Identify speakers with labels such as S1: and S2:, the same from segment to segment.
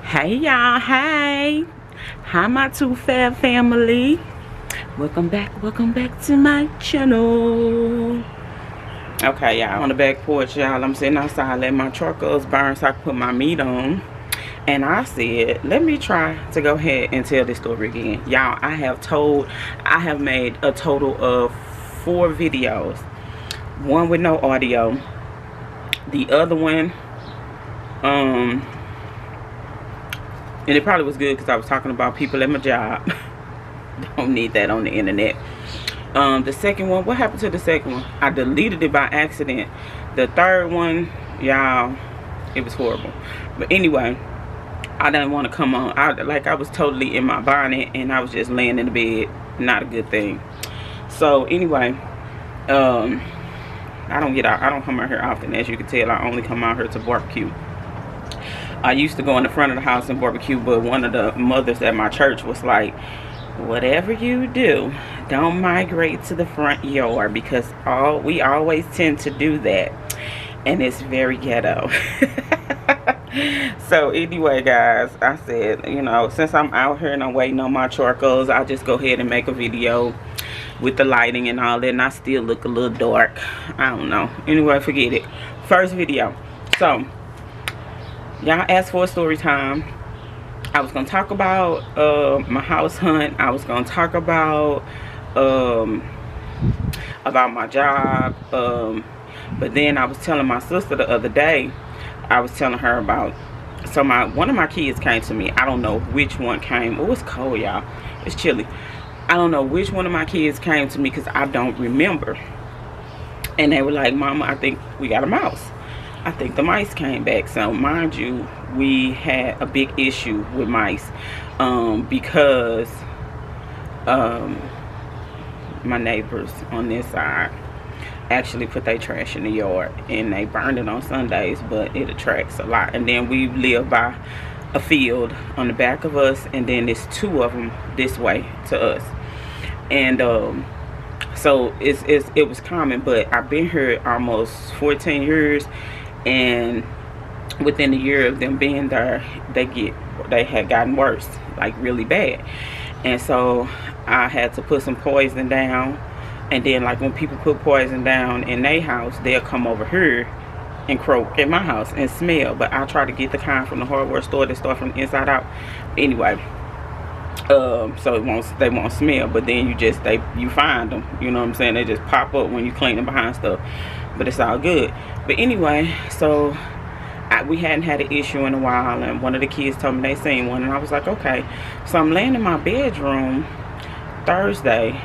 S1: Hey y'all, hey. Hi my two fab family. Welcome back to my channel. Okay y'all, on the back porch y'all, I'm sitting outside letting my charcoals burn so I can put my meat on. And I said, let me try to go ahead and tell this story again. Y'all, I have made a total of 4 videos. One with no audio. The other one, and it probably was good because I was talking about people at my job. Don't need that on the internet. The second one, what happened to the second one? I deleted it by accident. The third one, y'all, it was horrible. But anyway, I didn't want to come on. I was totally in my bonnet and I was just laying in the bed. Not a good thing. So anyway, I don't come out here often. As you can tell, I only come out here to barbecue. I used to go in the front of the house and barbecue, but one of the mothers at my church was like, whatever you do, don't migrate to the front yard, because we always tend to do that, and it's very ghetto. So anyway guys, I said, you know, since I'm out here and I'm waiting on my charcoals, I'll just go ahead and make a video with the lighting and all that, and I still look a little dark. I don't know. Anyway, forget it. First video. So y'all asked for a story time. I was gonna talk about my house hunt. I was gonna talk about my job, but then I was telling my sister the other day, I was telling her about, so one of my kids came to me. I don't know which one came. Oh, it's cold y'all, it's chilly. I don't know which one of my kids came to me because I don't remember, and they were like, Mama, I think we got a mouse. I think the mice came back. So mind you, we had a big issue with mice, because my neighbors on this side actually put their trash in the yard, and they burned it on Sundays, but it attracts a lot. And then we live by a field on the back of us, and then there's 2 of them this way to us, and so it was common. But I've been here almost 14 years, and within a year of them being there, they had gotten worse, like really bad. And so I had to put some poison down, and then like when people put poison down in their house, they'll come over here and croak at my house and smell. But I try to get the kind from the hardware store that start from the inside out anyway, so they won't smell. But then you find them, you know what I'm saying, they just pop up when you cleaning behind stuff, but it's all good. But anyway, so we hadn't had an issue in a while, and one of the kids told me they seen one, and I was like, okay. So I'm laying in my bedroom Thursday.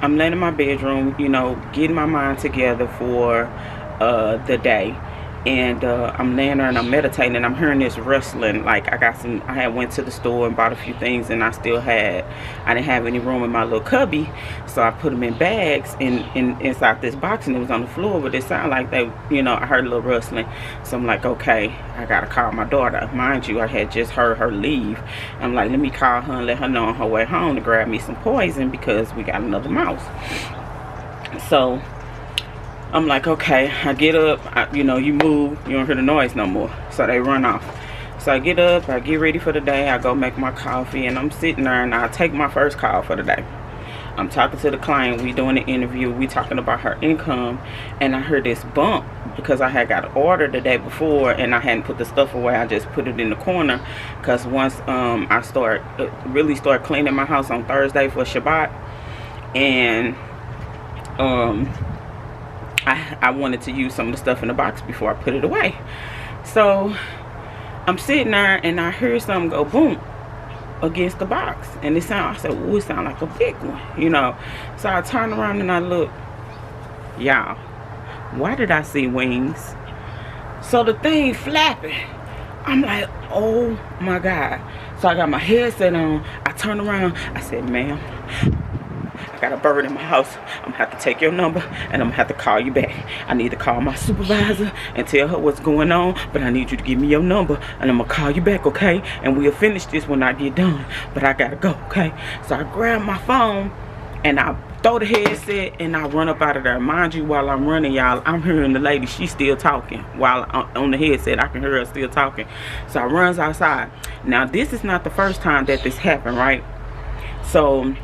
S1: I'm laying in my bedroom, you know, getting my mind together for the day, and I'm laying there and I'm meditating, and I'm hearing this rustling. Like I had went to the store and bought a few things, and I didn't have any room in my little cubby, so I put them in bags inside this box, and it was on the floor. But it sounded like they, you know, I heard a little rustling. So I'm like, okay, I gotta call my daughter. Mind you, I had just heard her leave. I'm like, let me call her and let her know on her way home to grab me some poison, because we got another mouse. So I'm like, okay. I get up, you know, you move, you don't hear the noise no more, so they run off. So I get up, I get ready for the day, I go make my coffee, and I'm sitting there, and I take my first call for the day. I'm talking to the client, we doing an interview, we talking about her income, and I heard this bump, because I had got an order the day before, and I hadn't put the stuff away. I just put it in the corner, because once I really start cleaning my house on Thursday for Shabbat, and I wanted to use some of the stuff in the box before I put it away. So I'm sitting there, and I heard something go boom against the box, and I said, ooh, it sound like a big one, you know. So I turn around and I look. Y'all, why did I see wings? So the thing flapping, I'm like, oh my God. So I got my headset on, I turn around, I said, ma'am, got a bird in my house. I'm gonna have to take your number, and I'm gonna have to call you back. I need to call my supervisor and tell her what's going on, but I need you to give me your number, and I'm gonna call you back, okay? And we'll finish this when I get done, but I gotta go, okay? So I grabbed my phone, and I throw the headset, and I run up out of there. Mind you, while I'm running, y'all, I'm hearing the lady, she's still talking. While on the headset, I can hear her still talking. So I runs outside. Now, this is not the first time that this happened, right? So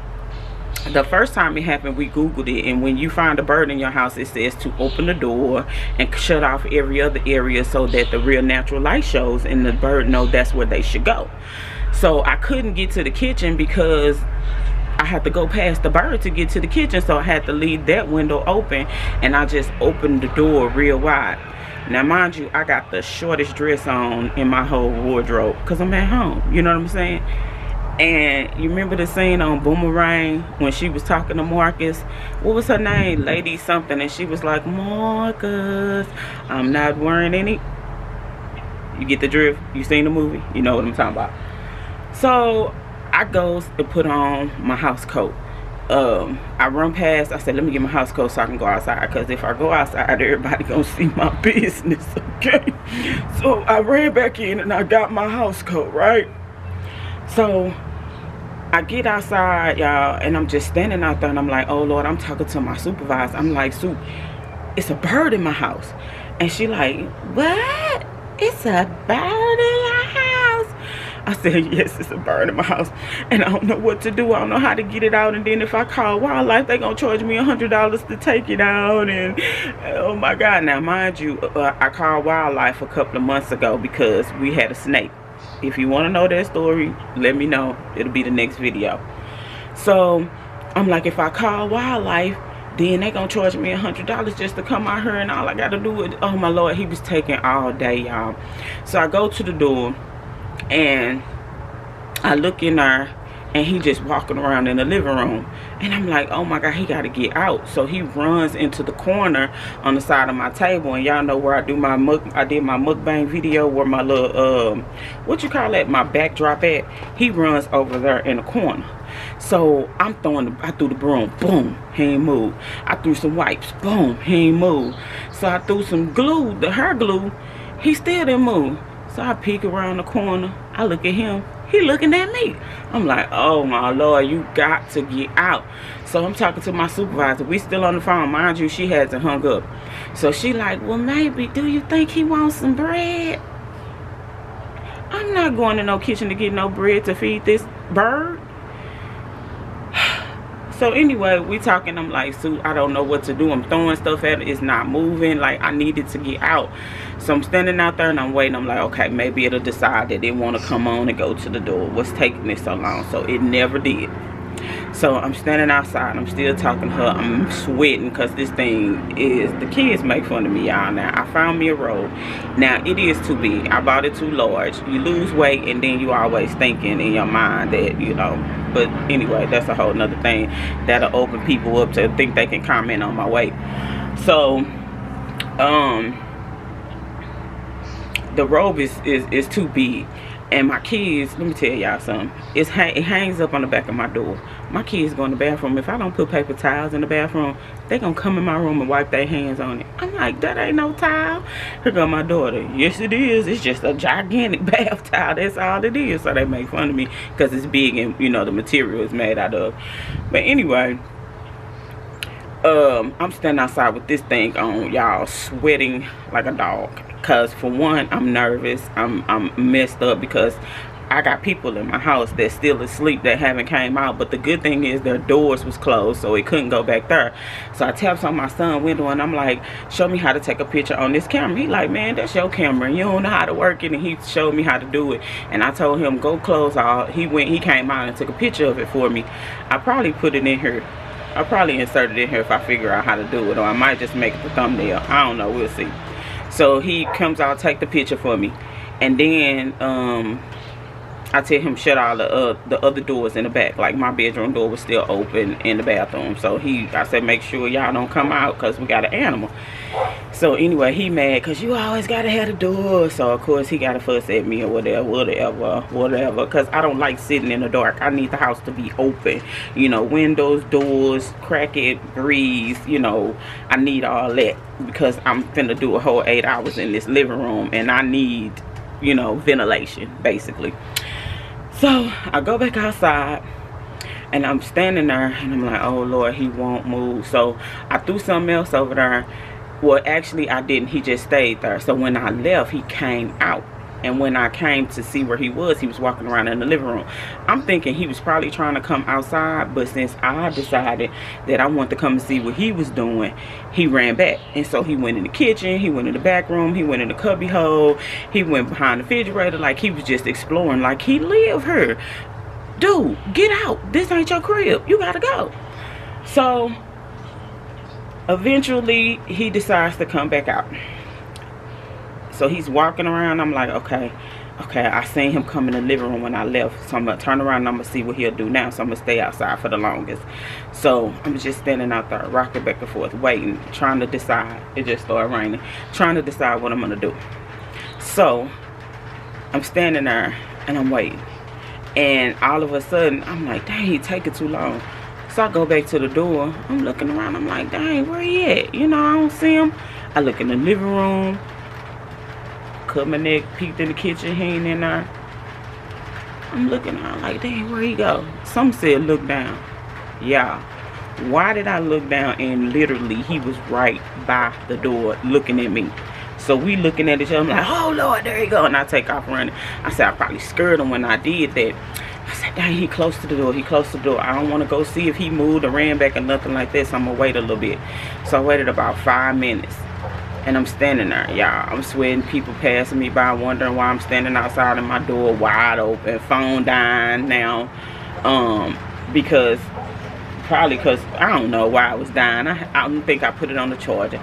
S1: the first time it happened, we Googled it, and when you find a bird in your house, it says to open the door and shut off every other area so that the real natural light shows and the bird know that's where they should go. So I couldn't get to the kitchen because I had to go past the bird to get to the kitchen, so I had to leave that window open, and I just opened the door real wide. Now, mind you, I got the shortest dress on in my whole wardrobe because I'm at home, you know what I'm saying? And you remember the scene on Boomerang when she was talking to Marcus? What was her name? Lady something. And she was like, Marcus, I'm not wearing any. You get the drift? You seen the movie? You know what I'm talking about. So I goes to put on my house coat. I run past. I said, let me get my house coat so I can go outside. Because if I go outside, everybody gonna see my business, okay? So I ran back in and I got my house coat, right? So I get outside, y'all, and I'm just standing out there, and I'm like, oh Lord, I'm talking to my supervisor. I'm like, Soup, it's a bird in my house. And she like, what? It's a bird in your house? I said, yes, it's a bird in my house, and I don't know what to do. I don't know how to get it out, and then if I call wildlife, they gonna charge me $100 to take it out, and oh my God. Now, mind you, I called wildlife a couple of months ago because we had a snake. If you want to know that story, let me know. It'll be the next video. So I'm like, if I call wildlife, then they gonna charge me $100 just to come out here, and all I gotta do is, oh my Lord, he was taking all day, y'all. So I go to the door and I look in there, and he just walking around in the living room, and I'm like, oh my God, he got to get out. So he runs into the corner on the side of my table, and y'all know where I do my I did my mukbang video where my little what you call that, my backdrop at. He runs over there in the corner. So I'm I threw the broom, boom, he ain't move. I threw some wipes, boom, he ain't move. So I threw some glue, the hair glue, he still didn't move. So I peek around the corner, I look at him, he looking at me. I'm like, oh my Lord, you got to get out. So I'm talking to my supervisor. We still on the phone. Mind you, she hasn't hung up. So she like, well, maybe, do you think he wants some bread? I'm not going to no kitchen to get no bread to feed this bird. So anyway, we talking. I'm like, Sue, I don't know what to do. I'm throwing stuff at it. It's not moving. Like, I needed to get out. So I'm standing out there and I'm waiting. I'm like, okay, maybe it'll decide that they want to come on and go to the door. What's taking it so long? So it never did. So I'm standing outside. I'm still talking to her. I'm sweating because this thing is, the kids make fun of me, y'all. Now, I found me a robe. Now, it is too big. I bought it too large. You lose weight, and then you always thinking in your mind that, you know. But anyway, that's a whole nother thing that'll open people up to think they can comment on my weight. So, the robe is too big. And my kids, let me tell y'all something. It hangs up on the back of my door. My kids go in the bathroom. If I don't put paper towels in the bathroom, they gonna come in my room and wipe their hands on it. I'm like, that ain't no towel. Here go my daughter. Yes, it is. It's just a gigantic bath towel. That's all it is. So they make fun of me because it's big and, you know, the material is made out of. But anyway, I'm standing outside with this thing on, y'all, sweating like a dog. Because for one, I'm nervous. I'm messed up because I got people in my house that's still asleep that haven't came out. But the good thing is their doors was closed, so it couldn't go back there. So I tapped on my son's window and I'm like, show me how to take a picture on this camera. He like, man, that's your camera. You don't know how to work it. And he showed me how to do it. And I told him, go close all. He came out and took a picture of it for me. I probably put it in here. I'll probably insert it in here if I figure out how to do it. Or I might just make it the thumbnail. I don't know. We'll see. So he comes out, take the picture for me, and then I tell him shut all the other doors in the back. Like my bedroom door was still open in the bathroom. So I said, make sure y'all don't come out because we got an animal. So anyway, he mad because you always gotta have the door. So of course he gotta fuss at me or whatever. Because I don't like sitting in the dark. I need the house to be open. You know, windows, doors, crack it, breeze. You know, I need all that because I'm finna do a whole 8 hours in this living room and I need, you know, ventilation basically. So I go back outside And I'm standing there and I'm like, oh Lord, he won't move. So I threw something else over there. Well, actually I didn't. He just stayed there. So when I left, he came out. And when I came to see where he was walking around in the living room. I'm thinking he was probably trying to come outside, but since I decided that I wanted to come and see what he was doing, he ran back. And so he went in the kitchen, he went in the back room, he went in the cubby hole, he went behind the refrigerator, like he was just exploring, like he lived here. Dude, get out. This ain't your crib. You gotta go. So eventually he decides to come back out. So he's walking around. I'm like, okay, I seen him come in the living room when I left. So I'm going to turn around and I'm going to see what he'll do now. So I'm going to stay outside for the longest. So I'm just standing out there, rocking back and forth, waiting, trying to decide. It just started raining. Trying to decide what I'm going to do. So I'm standing there and I'm waiting. And all of a sudden, I'm like, dang, he taking too long. So I go back to the door. I'm looking around. I'm like, dang, where he at? You know, I don't see him. I look in the living room. Cut my neck, peeked in the kitchen, he ain't in there. I'm looking around like, dang, where he go? Some said look down. Y'all, why did I look down? And literally he was right by the door looking at me. So we looking at each other. I'm like, oh Lord, there he go. And I take off running. I said I probably scared him when I did that. I said, dang, he close to the door. He close to the door. I don't want to go see if he moved or ran back or nothing like this. So I'm gonna wait a little bit. So I waited about 5 minutes. And I'm standing there, y'all. I'm sweating, people passing me by, wondering why I'm standing outside of my door wide open, phone dying now. Probably because I don't know why I was dying. I don't think I put it on the charger.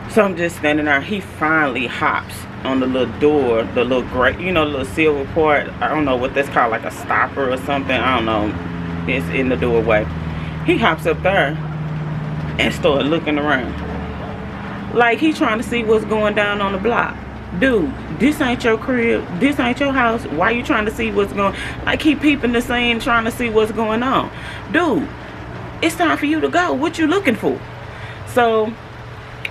S1: So I'm just standing there. He finally hops on the little door, the little gray, you know, the little silver part. I don't know what that's called, like a stopper or something. I don't know. It's in the doorway. He hops up there and started looking around. Like he trying to see what's going down on the block. Dude, this ain't your crib. This ain't your house. Why you trying to see what's going on? Like he peeping the scene, trying to see what's going on. Dude, it's time for you to go. What you looking for? So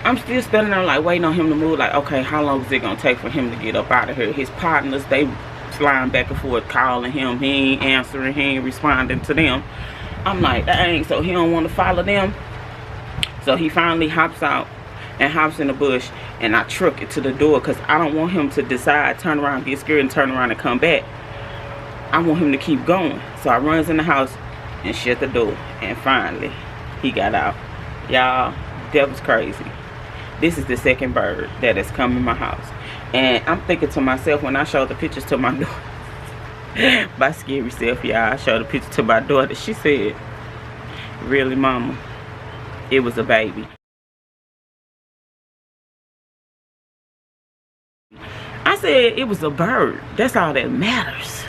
S1: I'm still standing there like waiting on him to move. Like, okay, how long is it going to take for him to get up out of here? His partners, they flying back and forth calling him. He ain't answering. He ain't responding to them. I'm like, dang, so he don't want to follow them. So he finally hops out and hops in the bush, and I truck it to the door because I don't want him to decide, turn around, get scared, and turn around and come back. I want him to keep going. So I runs in the house and shut the door, and finally he got out. Y'all, that was crazy. This is the second bird that has come in my house, and I'm thinking to myself when I showed the pictures to my daughter, my scary self, y'all, I showed the picture to my daughter. She said, really, mama, it was a baby. I said it was a bird. That's all that matters.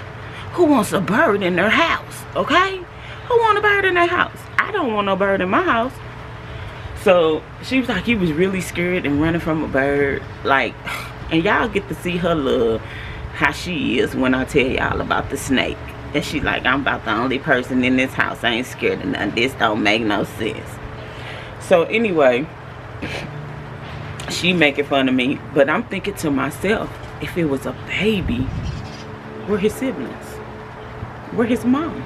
S1: Who wants a bird in their house? Okay? Who want a bird in their house? I don't want no bird in my house. So she was like, he was really scared and running from a bird. Like, and y'all get to see her love, how she is when I tell y'all about the snake. And she like, I'm about the only person in this house. I ain't scared of nothing. This don't make no sense. So anyway, she making fun of me, but I'm thinking to myself, if it was a baby, where his siblings? Where his mom?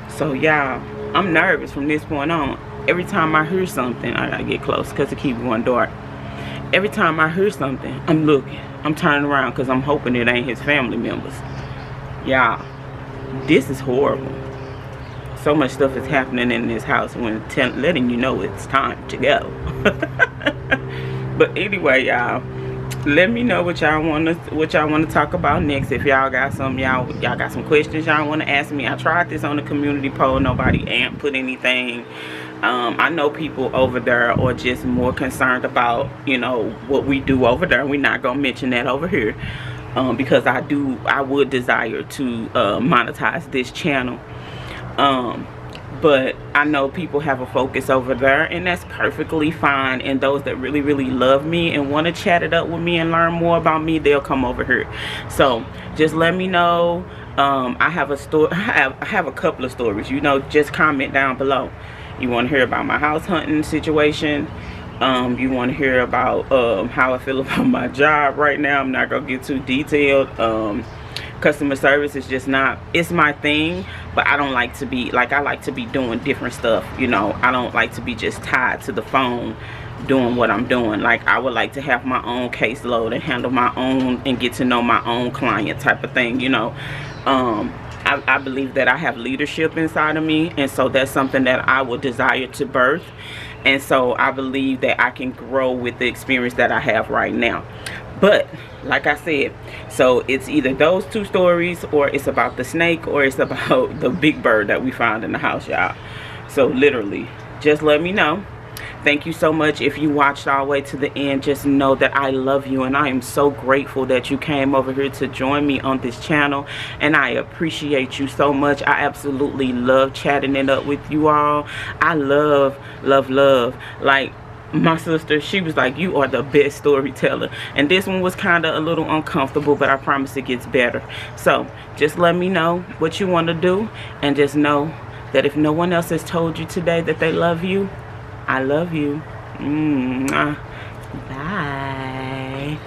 S1: So y'all, I'm nervous from this point on. Every time I hear something, I gotta get close because it keeps going dark. Every time I hear something, I'm looking. I'm turning around because I'm hoping it ain't his family members. Y'all, this is horrible. So much stuff is happening in this house when letting you know it's time to go. But anyway, y'all, let me know what y'all want to talk about next. If y'all got some got some questions y'all want to ask me. I tried this on the community poll. Nobody ain't put anything. I know people over there are just more concerned about, you know, what we do over there. We're not gonna mention that over here because I would desire to monetize this channel. But I know people have a focus over there, and that's perfectly fine. And those that really, really love me and want to chat it up with me and learn more about me, they'll come over here. So just let me know. I have a story. I have a couple of stories. You know, just comment down below. You want to hear about my house hunting situation? You want to hear about how I feel about my job right now? I'm not gonna get too detailed. customer service is just not, it's my thing, but I don't like to be like, I like to be doing different stuff, you know. I don't like to be just tied to the phone doing what I'm doing. Like, I would like to have my own caseload and handle my own and get to know my own client type of thing, you know. I believe that I have leadership inside of me, and so that's something that I would desire to birth. And so I believe that I can grow with the experience that I have right now. But like I said, so it's either those two stories, or it's about the snake, or it's about the big bird that we found in the house, y'all. So literally, just let me know. Thank you so much. If you watched all the way to the end, just know that I love you, and I am so grateful that you came over here to join me on this channel, and I appreciate you so much. I absolutely love chatting it up with you all. I love like my sister, she was like, you are the best storyteller. And this one was kind of a little uncomfortable, but I promise it gets better. So just let me know what you want to do, and just know that if no one else has told you today that they love you, I love you. Bye.